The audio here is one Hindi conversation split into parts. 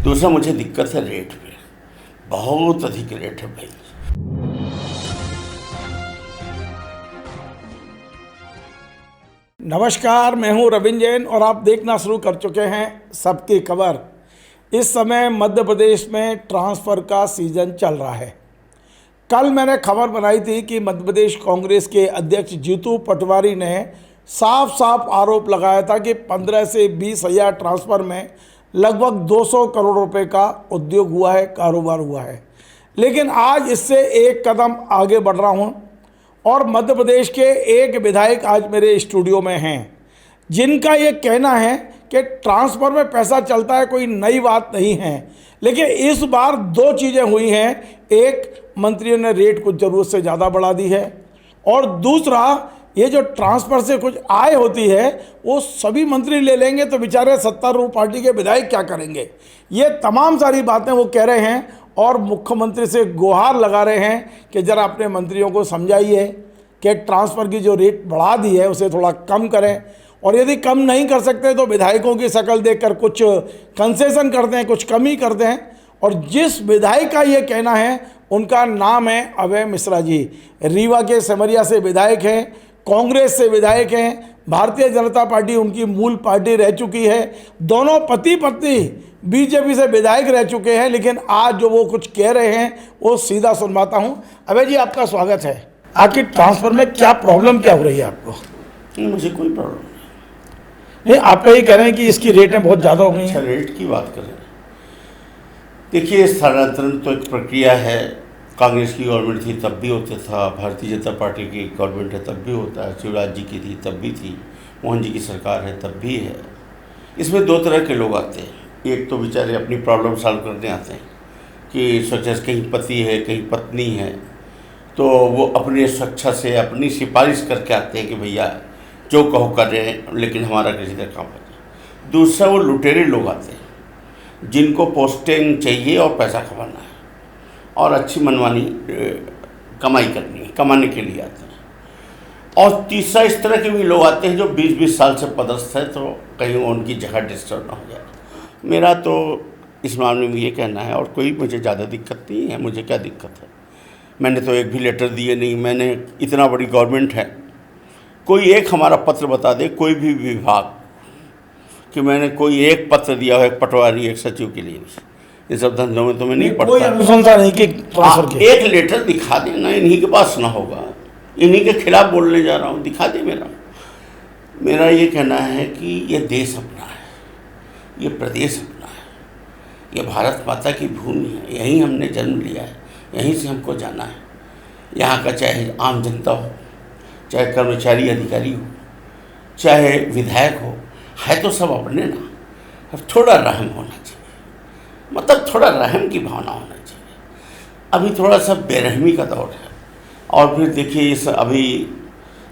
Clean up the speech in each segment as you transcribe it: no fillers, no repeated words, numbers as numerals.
दूसरा मुझे दिक्कत है रेट पे, बहुत अधिक रेट है भाई। नमस्कार, मैं हूं रविंद्र जैन और आप देखना शुरू कर चुके हैं सबकी खबर। इस समय मध्य प्रदेश में ट्रांसफ़र का सीज़न चल रहा है। कल मैंने खबर बनाई थी कि मध्य प्रदेश कांग्रेस के अध्यक्ष जीतू पटवारी ने साफ साफ आरोप लगाया था कि 15 से 20 हज़ार ट्रांसफ़र में लगभग 200 करोड़ रुपए का उद्योग हुआ है, कारोबार हुआ है। लेकिन आज इससे एक कदम आगे बढ़ रहा हूँ और मध्य प्रदेश के एक विधायक आज मेरे स्टूडियो में हैं, जिनका ये कहना है कि ट्रांसफ़र में पैसा चलता है, कोई नई बात नहीं है। लेकिन इस बार दो चीज़ें हुई हैं। एक, मंत्रियों ने रेट कुछ ज़रूरत से ज़्यादा बढ़ा दी है, और दूसरा, ये जो ट्रांसफ़र से कुछ आय होती है वो सभी मंत्री ले लेंगे तो बेचारे सत्तारूढ़ पार्टी के विधायक क्या करेंगे। ये तमाम सारी बातें वो कह रहे हैं और मुख्यमंत्री से गुहार लगा रहे हैं कि ज़रा अपने मंत्रियों को समझाइए कि ट्रांसफ़र की जो रेट बढ़ा दी है उसे थोड़ा कम करें, और यदि कम नहीं कर सकते तो विधायकों की शक्ल देखकर कुछ कंसेशन कर दें, कुछ कमी कर दें। और जिस विधायक का ये कहना है उनका नाम है अभय मिश्रा जी। रीवा के सिमरिया से विधायक हैं, कांग्रेस से विधायक हैं, भारतीय जनता पार्टी उनकी मूल पार्टी रह चुकी है। दोनों पति पत्नी बीजेपी से विधायक रह चुके हैं। लेकिन आज जो वो कुछ कह रहे हैं वो सीधा सुनवाता हूँ। अभय जी, आपका स्वागत है। आखिर ट्रांसफ़र में क्या प्रॉब्लम क्या हो रही है आपको? मुझे कोई प्रॉब्लम नहीं, आप ये कह रहे हैं कि इसकी रेटें बहुत ज़्यादा हो गई हैं। अच्छा, रेट की बात करें, देखिए स्थानांतरण तो एक प्रक्रिया है। कांग्रेस की गवर्नमेंट थी तब भी होता था, भारतीय जनता पार्टी की गवर्नमेंट है तब भी होता है, शिवराज जी की थी तब भी थी, मोहन जी की सरकार है तब भी है। इसमें दो तरह के लोग आते हैं। एक तो बेचारे अपनी प्रॉब्लम सॉल्व करने आते हैं कि सोचा कहीं पति है कहीं पत्नी है, तो वो अपने स्वेच्छा से अपनी सिफारिश करके आते हैं कि भैया जो कहो कर रहे हैं, लेकिन हमारा किसी तरह काम हो जाए। दूसरा, वो लुटेरे लोग आते हैं जिनको पोस्टिंग चाहिए और पैसा कमाना है और अच्छी मनमानी कमाई करनी है, कमाने के लिए आते हैं। और तीसरा, इस तरह के भी लोग आते हैं जो 20-20 साल से पदस्थ है, तो कहीं उनकी जगह डिस्टर्ब ना हो जाए। मेरा तो इस मामले में ये कहना है, और कोई मुझे ज़्यादा दिक्कत नहीं है। मुझे क्या दिक्कत है, मैंने तो एक भी लेटर दिए नहीं। मैंने, इतना बड़ी गवर्नमेंट है, कोई एक हमारा पत्र बता दे, कोई भी विभाग, कि मैंने कोई एक पत्र दिया हो एक पटवारी एक सचिव के लिए। ये सब धंधों में तो मैं नहीं पढ़ता। कोई अनुशंसा नहीं कि ट्रांसफर की एक लेटर दिखा देना, इन्हीं के पास ना होगा, इन्हीं के खिलाफ बोलने जा रहा हूँ, दिखा दे। मेरा ये कहना है कि ये देश अपना है, ये प्रदेश अपना है, ये भारत माता की भूमि है, यहीं हमने जन्म लिया है, यहीं से हमको जाना है। यहाँ का चाहे आम जनता हो, चाहे कर्मचारी अधिकारी हो, चाहे विधायक हो, है तो सब अपने ना। अब थोड़ा रहम होना चाहिए, मतलब थोड़ा रहम की भावना होना चाहिए। अभी थोड़ा सा बेरहमी का दौर है। और फिर देखिए, इस अभी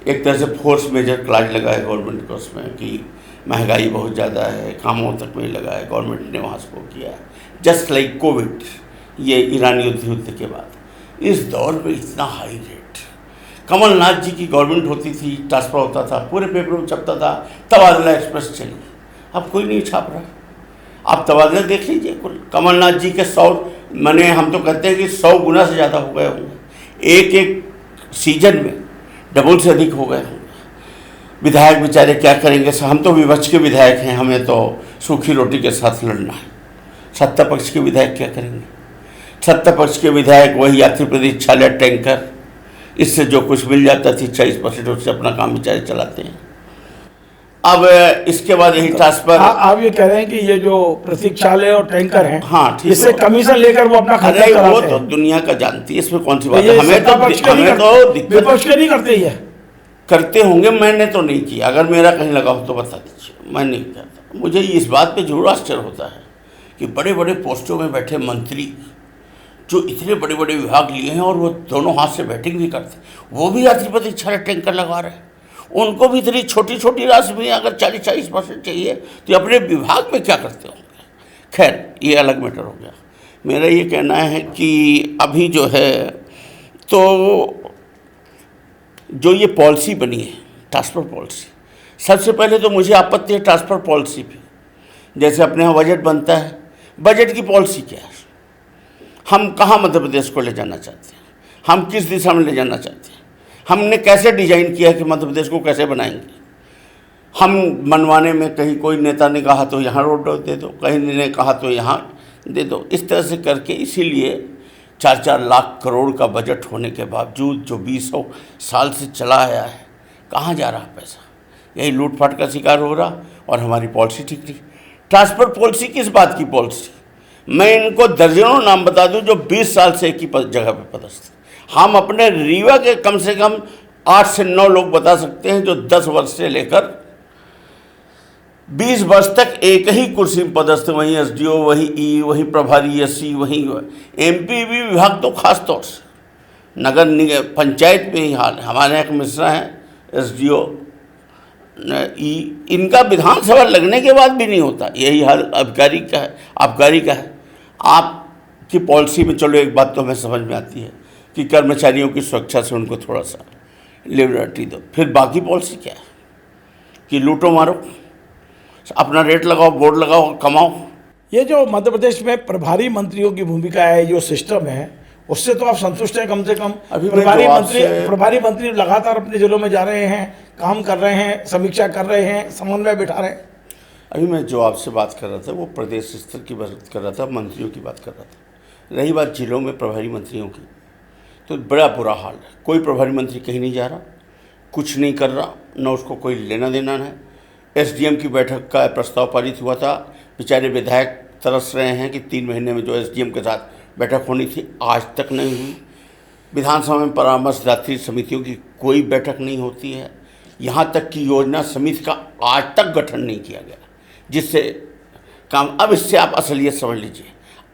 एक तरह से फोर्स मेजर क्लास लगा है गवर्नमेंट को उसमें कि महंगाई बहुत ज़्यादा है, कामों तक में लगा है, गवर्नमेंट ने वहाँ से वो किया है। जस्ट लाइक कोविड, ये ईरानी युद्ध के बाद इस दौर में इतना हाई रेट। कमलनाथ जी की गवर्नमेंट होती थी, ट्रांसफर होता था, पूरे पेपर में छपता था, तबादला एक्सप्रेस चली। अब कोई नहीं छाप रहा। आप तबादला देख लीजिए, कुल कमलनाथ जी के 100, मैंने, हम तो कहते हैं कि 100 गुना से ज़्यादा हो गए होंगे। एक सीजन में डबल से अधिक हो गए होंगे। विधायक बेचारे क्या करेंगे? हम तो विपक्ष के विधायक हैं, हमें तो सूखी रोटी के साथ लड़ना है। सत्ता पक्ष के विधायक क्या करेंगे? सत्ता पक्ष के विधायक वही यात्री प्रतीक्षालय, टैंकर, इससे जो कुछ मिल जाता थी 40% उससे अपना काम बेचारे चलाते हैं। अब इसके बाद यही ट्रांसफर। आप ये कह रहे हैं कि ये जो प्रतीक्षालय और टैंकर हैं, हाँ, ठीक, इससे कमीशन लेकर वो अपना खर्चा कराते हैं। वो तो दुनिया का जानती है, इसमें कौन सी बात है। हमें तो विपक्ष के नहीं करते, ये करते होंगे, मैंने तो नहीं किया। अगर मेरा कहीं लगा हो तो बता दीजिए, मैं नहीं करता। मुझे इस बात पे जरूर आश्चर्य होता है कि बड़े बड़े पोस्टों में बैठे मंत्री जो इतने बड़े बड़े विभाग लिए हैं और वो दोनों हाथ से बैटिंग भी करते, वो भी यात्री प्रतीक्षालय टैंकर लगा रहे हैं। उनको भी इतनी छोटी छोटी राशि में अगर 40-40% चाहिए तो अपने विभाग में क्या करते होंगे? खैर, ये अलग मैटर हो गया। मेरा ये कहना है कि अभी जो है, तो जो ये पॉलिसी बनी है, ट्रांसफ़र पॉलिसी, सबसे पहले तो मुझे आपत्ति है ट्रांसफ़र पॉलिसी पे। जैसे अपने यहाँ बजट बनता है, बजट की पॉलिसी क्या है, हम कहाँ मध्य प्रदेश को ले जाना चाहते हैं, हम किस दिशा में ले जाना चाहते हैं, हमने कैसे डिजाइन किया कि मध्य प्रदेश को कैसे बनाएंगे। हम बनवाने में कहीं कोई नेता ने कहा तो यहाँ रोड दे दो, कहीं ने कहा तो यहाँ दे दो, इस तरह से करके इसीलिए 4-4 लाख करोड़ का बजट होने के बावजूद जो 20 साल से चला आया है, कहाँ जा रहा पैसा, यही लूटपाट का शिकार हो रहा। और हमारी पॉलिसी ठीक नहीं। ट्रांसपोर्ट पॉलिसी किस बात की पॉलिसी, मैं इनको दर्जनों नाम बता दूं जो 20 साल से एक ही जगह पर पदस्थ। हम अपने रीवा के कम से कम 8 से 9 लोग बता सकते हैं जो 10 वर्ष से लेकर 20 वर्ष तक एक ही कुर्सी में पदस्थ, वहीं एसडीओ, वही ई, वही प्रभारी एससी, वही एमपी विभाग तो खास तौर से नगर निगम पंचायत में ही हाल है। हमारे यहाँ एक मिश्रा हैं एसडीओ ई, इनका विधानसभा लगने के बाद भी नहीं होता, यही हाल आबकारी का है, आबकारी का है। आपकी पॉलिसी में चलो एक बात तो हमें समझ में आती है कि कर्मचारियों की सुरक्षा से उनको थोड़ा सा लिबर्टी दो, फिर बाकी पॉलिसी क्या है कि लूटो मारो, अपना रेट लगाओ, बोर्ड लगाओ, कमाओ। ये जो मध्य प्रदेश में प्रभारी मंत्रियों की भूमिका है, जो सिस्टम है, उससे तो आप संतुष्ट हैं? कम से कम अभी प्रभारी मंत्री लगातार अपने जिलों में जा रहे हैं, काम कर रहे हैं, समीक्षा कर रहे हैं, समन्वय बिठा रहे हैं। अभी मैं जो आपसे बात कर रहा था वो प्रदेश स्तर की बात कर रहा था, मंत्रियों की बात कर रहा था। रही बात जिलों में प्रभारी मंत्रियों की, तो बड़ा बुरा हाल है। कोई प्रभारी मंत्री कहीं नहीं जा रहा, कुछ नहीं कर रहा, न उसको कोई लेना देना है। एसडीएम की बैठक का प्रस्ताव पारित हुआ था, बेचारे विधायक तरस रहे हैं कि 3 महीने में जो एसडीएम के साथ बैठक होनी थी आज तक नहीं हुई। विधानसभा में परामर्शदात्री समितियों की कोई बैठक नहीं होती है, यहाँ तक कि योजना समिति का आज तक गठन नहीं किया गया, जिससे काम। अब इससे आप असलियत समझ लीजिए।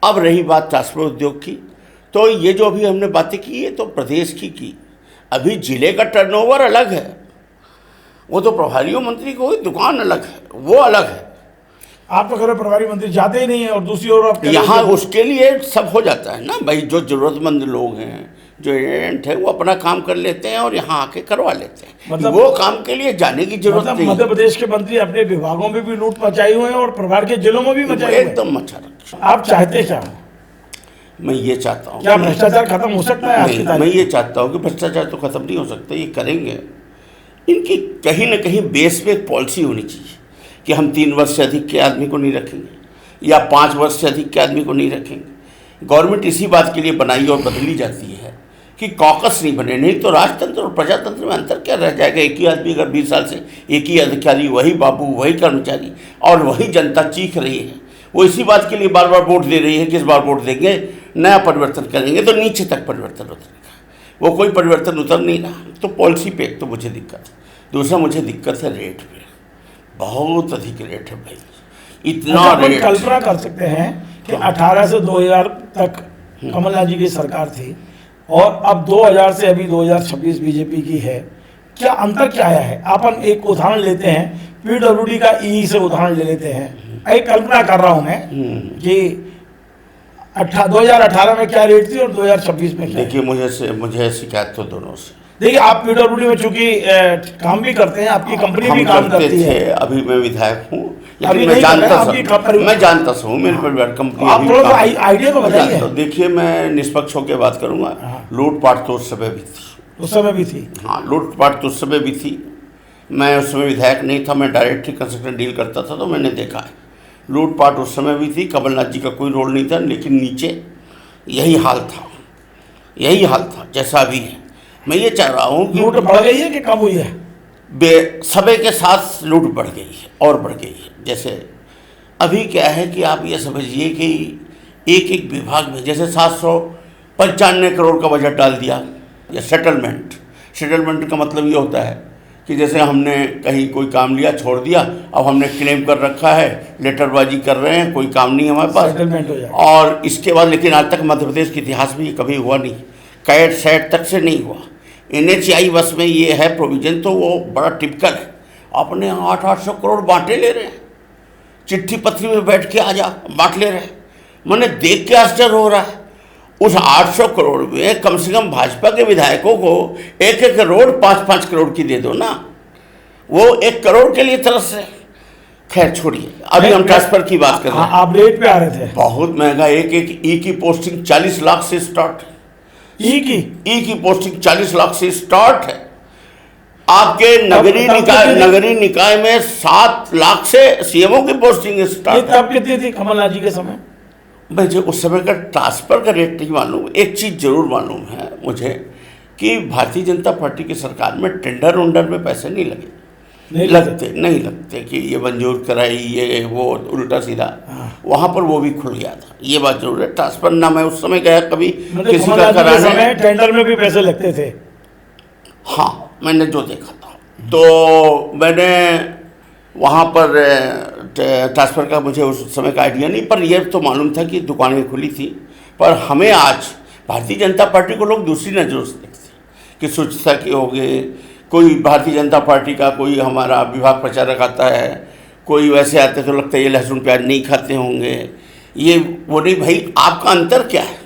अब रही बात ट्रांसपोर्ट उद्योग की, तो ये जो अभी हमने बातें की ये तो प्रदेश की। अभी जिले का टर्नओवर अलग है, वो तो प्रभारी मंत्री को दुकान अलग है, वो अलग है। आप तो कह रहे प्रभारी मंत्री जाते ही नहीं है, और दूसरी ओर आप यहाँ उसके लिए सब हो जाता है ना भाई, जो ज़रूरतमंद लोग हैं, जो एजेंट है, वो अपना काम कर लेते हैं और यहाँ आके करवा लेते हैं। मतलब वो काम के लिए जाने की जरूरत नहीं। मध्य प्रदेश के मंत्री अपने विभागों में भी लूट मचाई हुए हैं और प्रभार के जिलों में भी मचाई हुए हैं। एकदम मचा रखा। आप चाहते क्या? मैं ये चाहता हूँ, क्या भ्रष्टाचार खत्म हो सकता है? नहीं, मैं ये चाहता हूँ कि भ्रष्टाचार तो खत्म नहीं हो सकता, ये करेंगे। इनकी कहीं ना कहीं बेस पे एक पॉलिसी होनी चाहिए कि हम 3 वर्ष से अधिक के आदमी को नहीं रखेंगे या 5 वर्ष से अधिक के आदमी को नहीं रखेंगे। गवर्नमेंट इसी बात के लिए बनाई और बदली जाती है कि कॉकस नहीं बने, नहीं तो राजतंत्र और प्रजातंत्र में अंतर क्या रह जाएगा। एक ही आदमी अगर 20 साल से एक ही अधिकारी, वही बाबू, वही कर्मचारी, और वही जनता चीख रही है, वो इसी बात के लिए बार बार वोट दे रही है कि इस बार वोट देंगे, नया परिवर्तन करेंगे, तो नीचे तक परिवर्तन उतरेगा। वो कोई परिवर्तन उतर नहीं रहा। तो पॉलिसी पे एक तो मुझे दिक्कत है, दूसरा मुझे दिक्कत है रेट पे। बहुत अधिक रेट है भाई, इतना रेट। कल्पना कर सकते हैं कि 18 से 2000 तक कमलनाथ जी की सरकार थी और अब 2000 से अभी 2026 बीजेपी की है, क्या अंतर क्या आया है? अपन एक उदाहरण लेते हैं, पीडब्ल्यूडी का ई से उदाहरण ले लेते हैं। एक कल्पना कर रहा हूं मैं कि 2018 में क्या रेट थी और 2026 में क्या? देखिए, मुझे शिकायत तो दोनों से। देखिए, आप पीडब्ल्यूडी में चूंकि काम भी करते हैं, आपकी कंपनी भी काम करती है। अभी मैं विधायक हूँ, लेकिन मैं जानता हूँ मेरे परिवार कंपनी। आप थोड़ा सा आइडिया तो बताइए। देखिए, मैं निष्पक्ष होकर बात करूँगा। लूटपाट तो उस समय भी थी, उस समय भी थी। हाँ, लूटपाट तो उस समय भी थी। मैं उस समय विधायक नहीं था, मैं डायरेक्टली कंस्ट्रक्शन डील करता था, तो मैंने देखा है लूटपाट उस समय भी थी। कमलनाथ जी का कोई रोल नहीं था, लेकिन नीचे यही हाल था जैसा अभी है। मैं ये चाह रहा हूँ कि लूट बढ़ गई है कि कम हुई है? समय के साथ लूट बढ़ गई है और बढ़ गई है। जैसे अभी क्या है कि आप ये समझिए कि एक विभाग में जैसे 795 करोड़ का बजट डाल दिया। या सेटलमेंट का मतलब ये होता है कि जैसे हमने कहीं कोई काम लिया, छोड़ दिया, अब हमने क्लेम कर रखा है, लेटरबाजी कर रहे हैं, कोई काम नहीं हमारे पास, सेटलमेंट हो जाए। और इसके बाद लेकिन आज तक मध्य प्रदेश के इतिहास में ये कभी हुआ नहीं, कैट सेट तक से नहीं हुआ। NHAI बस में ये है प्रोविजन, तो वो बड़ा टिपिकल है। अपने 800 करोड़ बांटे ले रहे हैं, चिट्ठी पत्री में बैठ के आ जा बांट ले रहे हैं। मैंने देख के आश्चर्य हो रहा है, उस 800 करोड़ में कम से कम भाजपा के विधायकों को एक रोड 5-5 करोड़ की दे दो ना। वो 1 करोड़ के लिए तरस रहे। खैर छोड़िए, अभी हम ट्रांसफर की बात कर रहे हैं। आप रेट पे आ रहे थे। बहुत महंगा, एक एक ई की पोस्टिंग 40 लाख से स्टार्ट है। ई की पोस्टिंग 40 लाख से स्टार्ट है। आपके नगरीय निकाय में 7 लाख से सीएमओ की पोस्टिंग स्टार्ट है। तब कितनी थी कमलनाथ जी के समय? मुझे उस समय का ट्रांसफर का रेट नहीं मालूम। एक चीज़ जरूर मालूम है मुझे कि भारतीय जनता पार्टी की सरकार में टेंडर उंडर में पैसे नहीं लगे, नहीं लगते कि ये मंजूर कराई ये वो उल्टा सीधा। वहाँ पर वो भी खुल गया था, ये बात जरूर है। ट्रांसफर ना मैं उस समय गया कभी किसी का कराने, टेंडर में भी पैसे लगते थे। हाँ, मैंने जो देखा था, तो मैंने वहाँ पर ट्रांसफ़र का मुझे उस समय का आइडिया नहीं, पर यह तो मालूम था कि दुकानें खुली थी। पर हमें आज भारतीय जनता पार्टी को लोग दूसरी नज़रों से देखते कि स्वच्छता की हो गई, कोई भारतीय जनता पार्टी का कोई हमारा विभाग प्रचारक आता है, कोई वैसे आते तो लगता है ये लहसुन प्याज नहीं खाते होंगे, ये वो नहीं। भाई आपका अंतर क्या है?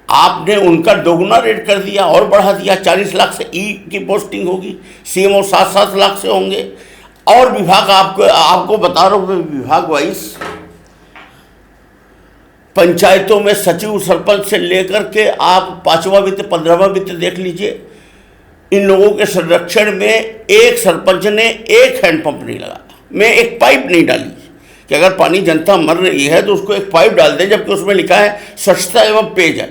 आपने उनका दोगुना रेट कर दिया और बढ़ा दिया। 40 लाख से ई की पोस्टिंग होगी, सीएमओ 7-7 लाख से होंगे। और विभाग आपको बता रहा हूँ, विभाग वाइज पंचायतों में सचिव सरपंच से लेकर के आप 5वां वित्त 15वां वित्त देख लीजिए। इन लोगों के संरक्षण में एक सरपंच ने एक हैंडपंप नहीं लगाया, मैं एक पाइप नहीं डाली कि अगर पानी जनता मर रही है तो उसको एक पाइप डाल दें, जबकि उसमें लिखा है स्वच्छता एवं पेयजल।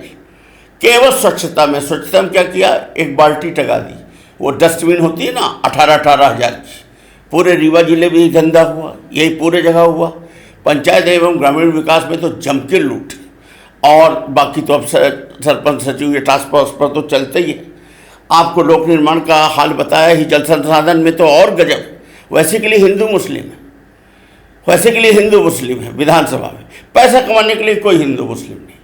केवल स्वच्छता में क्या किया, एक बाल्टी टगा दी। वो डस्टबिन होती है ना 18-18 हज़ार की, पूरे रीवा जिले में ही धंधा हुआ, यही पूरे जगह हुआ। पंचायत एवं ग्रामीण विकास में तो जम के लूट, और बाकी तो अब सरपंच सचिव ये टास्क फोर्स पर तो चलते ही है। आपको लोक निर्माण का हाल बताया ही, जल संसाधन में तो और गजब। वैसे के लिए हिंदू मुस्लिम है विधानसभा में, पैसा कमाने के लिए कोई हिंदू मुस्लिम नहीं।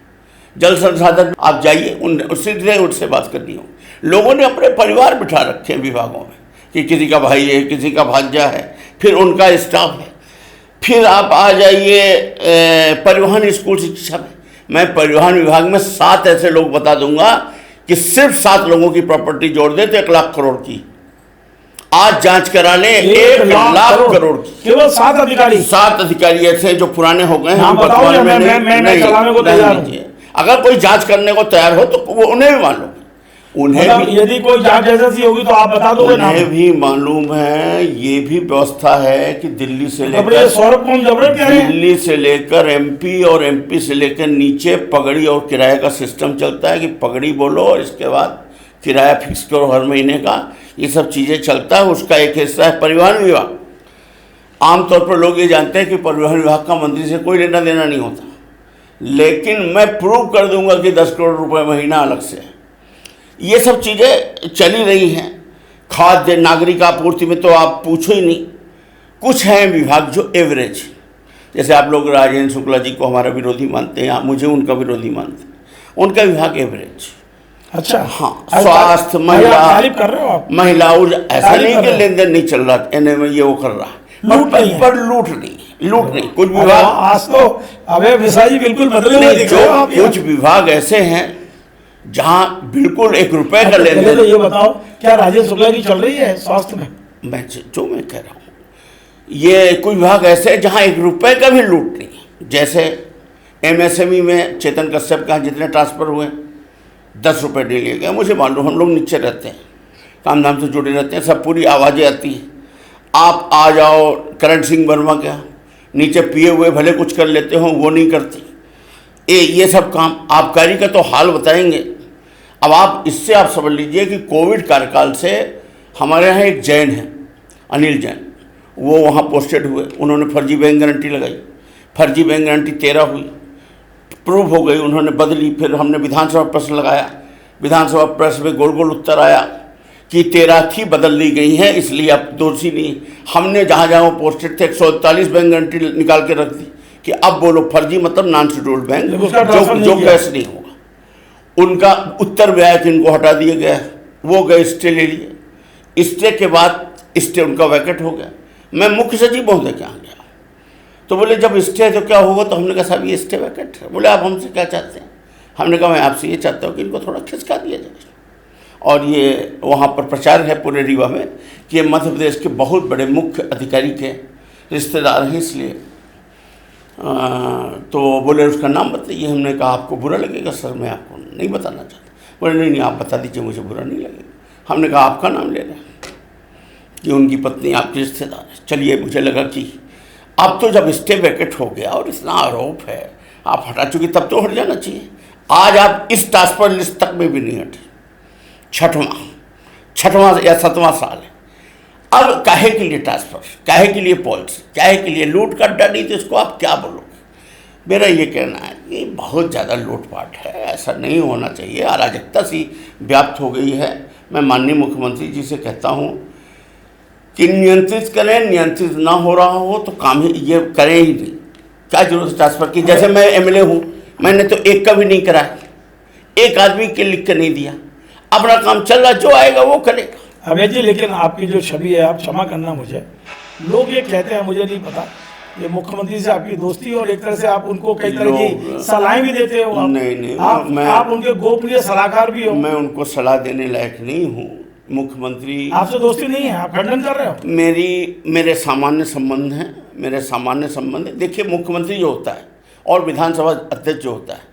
जल संसाधन आप जाइए, उनसे बात करनी हो। लोगों ने अपने परिवार बिठा रखे हैं विभागों में कि किसी का भाई है, किसी का भांजा है, फिर उनका स्टाफ है। फिर आप आ जाइए परिवहन स्कूल शिक्षा में। मैं परिवहन विभाग में 7 ऐसे लोग बता दूंगा कि सिर्फ 7 लोगों की प्रॉपर्टी जोड़ दे तो 1 लाख करोड़ की। आज जांच करा लें, 1 लाख करोड़ की। केवल 7 अधिकारी ऐसे जो पुराने हो गए हैं। मैं अगर कोई जांच करने को तैयार हो तो वो उन्हें भी मालूम, यदि कोई जांच एजेंसी होगी तो आप बता दोगे ना? उन्हें भी मालूम है। ये भी व्यवस्था है कि दिल्ली से लेकर एमपी और एमपी से लेकर नीचे पगड़ी और किराए का सिस्टम चलता है कि पगड़ी बोलो और इसके बाद किराया फिक्स करो हर महीने का। ये सब चीज़ें चलता है, उसका एक हिस्सा है परिवहन विभाग। आमतौर पर लोग ये जानते हैं कि परिवहन विभाग का मंत्री से कोई लेना देना नहीं होता, लेकिन मैं प्रूव कर दूंगा कि 10 करोड़ रुपए महीना अलग से है। ये सब चीज़ें चली रही हैं। खाद्य नागरिक आपूर्ति में तो आप पूछो ही नहीं। कुछ हैं विभाग जो एवरेज, जैसे आप लोग राजेंद्र शुक्ला जी को हमारा विरोधी मानते हैं, मुझे उनका विरोधी मानते हैं, उनका विभाग एवरेज। अच्छा, हाँ, स्वास्थ्य, महिला ऐसा नहीं कि लेन देन नहीं चल रहा, एनए में ये वो कर रहा है, पर लूट नहीं। कुछ विभाग आज तो अबे विशाल जी बिल्कुल बदले हुए दिख रहे हो आप। कुछ विभाग ऐसे हैं जहां बिल्कुल 1 रुपए का लेन देन। तो ये बताओ, क्या राजेंद्र शुक्ला की चल रही है स्वास्थ्य में? मैं कह रहा हूँ, ये कुछ विभाग ऐसे हैं जहां 1 रुपए का भी लूट नहीं। जैसे एमएसएमई में चेतन कश्यप का जितने ट्रांसफर हुए 10 रुपये नहीं लिए गए। मुझे मालूम, हम लोग नीचे रहते हैं, काम धाम से जुड़े रहते हैं, सब पूरी आवाज़ें आती हैं। आप आ जाओ करण सिंह वर्मा क्या नीचे पिए हुए भले कुछ कर लेते हो, वो नहीं करती। ये सब काम आबकारी का तो हाल बताएंगे। अब आप इससे आप समझ लीजिए कि कोविड कार्यकाल से हमारे यहाँ एक जैन है, अनिल जैन, वो वहाँ पोस्टेड हुए। उन्होंने फर्जी बैंक गारंटी लगाई, फर्जी बैंक गारंटी 13 हुई, प्रूव हो गई, उन्होंने बदली। फिर हमने विधानसभा प्रश्न लगाया, विधानसभा प्रश्न में गोल गोल उत्तर आया कि 13 थी, बदल दी गई हैं, इसलिए अब दोषी नहीं। हमने जहाँ जहाँ पोस्टेड थे 141 बैंक गारंटी निकाल के रख दी कि अब बोलो फर्जी मतलब नॉन शेड्यूल्ड बैंक जो कैश नहीं होगा। उनका उत्तर में आया कि इनको हटा दिया गया, वो गए स्टे ले लिए। स्टे के बाद स्टे उनका वैकेट हो गया। मैं मुख्य सचिव महोदय के यहाँ गया, तो बोले जब स्टे है तो क्या होगा? तो हमने कहा साहब ये स्टे वैकेट है। बोले आप हमसे क्या चाहते हैं? हमने कहा मैं आपसे ये चाहता हूँ कि इनको थोड़ा खिसका दिया जाए। और ये वहाँ पर प्रचार है पूरे रीवा में कि ये मध्य प्रदेश के बहुत बड़े मुख्य अधिकारी के रिश्तेदार हैं इसलिए। तो बोले उसका नाम बताइए। हमने कहा आपको बुरा लगेगा सर, मैं आपको नहीं बताना चाहता। बोले नहीं नहीं आप बता दीजिए, मुझे बुरा नहीं लगेगा। हमने कहा आपका नाम ले रहे हैं कि उनकी पत्नी आपकी रिश्तेदार है। चलिए, मुझे लगा कि अब तो जब स्टे वैकेट हो गया और इतना आरोप है, आप हटा चुके, तब तो हट जाना चाहिए। आज आप इस ट्रांसफर लिस्ट तक में भी नहीं हटे। छठवां या 7वां साल है। अब काहे के लिए ट्रांसफर, काहे के लिए पॉलिसी, काहे के लिए लूट का डर नहीं, तो इसको आप क्या बोलोगे? मेरा ये कहना है कि बहुत ज़्यादा लूटपाट है, ऐसा नहीं होना चाहिए। अराजकता सी व्याप्त हो गई है। मैं माननीय मुख्यमंत्री जी से कहता हूँ कि नियंत्रित करें, नियंत्रित ना हो रहा हो तो काम ही ये करें ही नहीं। क्या जरूरत है ट्रांसफर की? जैसे मैं एमएलए हूँ, मैंने तो एक का भी नहीं कराया, एक आदमी के लिख कर नहीं दिया। अपना काम चल रहा, जो आएगा वो करेगा। अभय जी, लेकिन आपकी जो छवि है, आप क्षमा करना मुझे, लोग ये कहते हैं, मुझे नहीं पता, ये मुख्यमंत्री से आपकी दोस्ती और एक तरह से आप उनको कई तरह की सलाहें भी देते हो। नहीं, आप उनके गोपनीय सलाहकार भी हो। मैं उनको सलाह देने लायक नहीं हूँ। मुख्यमंत्री आपसे दोस्ती नहीं है, आप खंडन कर रहे हो। मेरे सामान्य संबंध हैं, मेरे सामान्य संबंध है। देखिए, मुख्यमंत्री जो होता है और विधानसभा अध्यक्ष जो होता है,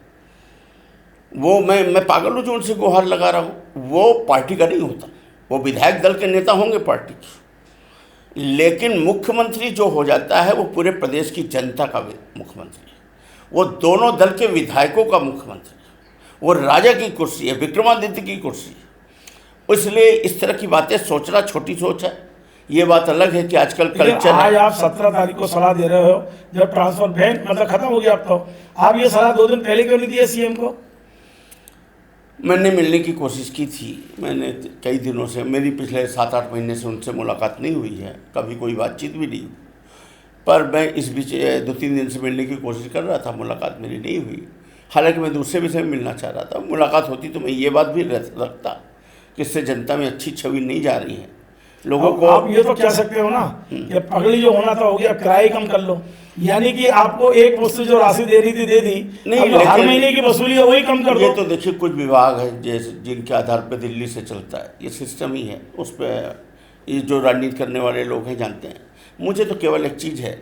वो मैं पागल हूँ जो उनसे गुहार लगा रहा हूँ। वो पार्टी का नहीं होता, वो विधायक दल के नेता होंगे पार्टी के, लेकिन मुख्यमंत्री जो हो जाता है वो पूरे प्रदेश की जनता का मुख्यमंत्री है। वो दोनों दल के विधायकों का मुख्यमंत्री है। वो राजा की कुर्सी है, विक्रमादित्य की कुर्सी है। इसलिए इस तरह की बातें सोचना छोटी सोच है। ये बात अलग है कि आजकल कल्चर। आज आप 17 तारीख को सलाह दे रहे हो, जब ट्रांसफर बैन मतलब खत्म हो गया, अब तो आप ये सलाह 2 दिन पहले क्यों नहीं दिया सीएम को? मैंने मिलने की कोशिश की थी। मैंने कई दिनों से, मेरी पिछले 7-8 महीने से उनसे मुलाकात नहीं हुई है, कभी कोई बातचीत भी नहीं हुई। पर मैं इस बीच 2-3 दिन से मिलने की कोशिश कर रहा था, मुलाकात मेरी नहीं हुई। हालांकि मैं दूसरे विषय में मिलना चाह रहा था। मुलाकात होती तो मैं ये बात भी रखता कि इससे जनता में अच्छी छवि नहीं जा रही है लोगों को। आप ये तो कह सकते हो ना कि पगड़ी जो होना था हो गया, किराए कम कर लो। यानी कि आपको एक वस्तु जो राशि दे रही थी दे दी, नहीं, हर महीने की वसूली है वही कम कर दो। ये तो देखिए, कुछ विभाग है जैसे जिनके आधार पर दिल्ली से चलता है, ये सिस्टम ही है। उस पर ये जो राजनीति करने वाले लोग हैं जानते हैं। मुझे तो केवल एक चीज़ है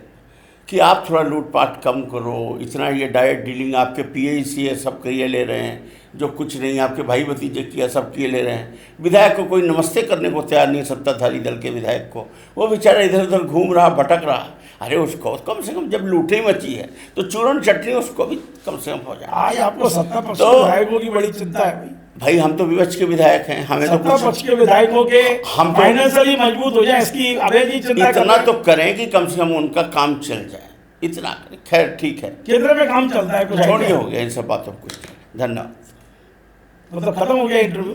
कि आप थोड़ा लूटपाट कम करो। इतना ये डायरेक्ट डीलिंग आपके पीएसी है, सब किए ले रहे हैं, जो कुछ नहीं आपके भाई भतीजे किया सब किए ले रहे हैं। विधायक को कोई नमस्ते करने को तैयार नहीं, सत्ताधारी दल के विधायक को। वो बेचारा इधर उधर घूम रहा, भटक रहा। अरे उसको कम से कम, जब लूटे मची है तो चूरन चटनी उसको भी कम से कम हो जाए। आज आपको सत्ता पक्ष के विधायकों की बड़ी चिंता है भाई। हम तो विपक्ष के विधायक हैं, हमें तो सत्ता पक्ष के विधायकों के हम फाइनेंशियली मजबूत हो जाए, इसकी अभय जी चिंता इतना तो करें कि कम से कम उनका काम चल जाए, इतना करें। खैर ठीक है, केंद्र में काम चलता है, कुछ छोड़िए, हो गया इन सब बातों को। धन्यवाद। मतलब खत्म हो गया इंटरव्यू,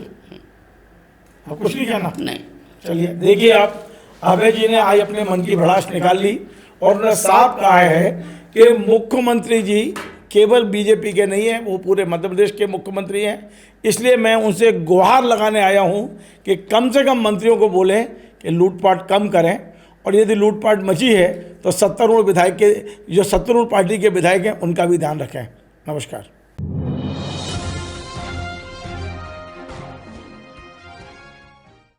अब कुछ नहीं कहना? नहीं। चलिए, देखिए आप, अभय जी ने आज अपने मन की भड़ास निकाल ली और उन्होंने साफ कहा है कि मुख्यमंत्री जी केवल बीजेपी के नहीं हैं, वो पूरे मध्य प्रदेश के मुख्यमंत्री हैं। इसलिए मैं उनसे गुहार लगाने आया हूं कि कम से कम मंत्रियों को बोलें कि लूटपाट कम करें, और यदि लूटपाट मची है तो सत्तारूढ़ विधायक के, जो सत्तारूढ़ पार्टी के विधायक हैं, उनका भी ध्यान रखें। नमस्कार।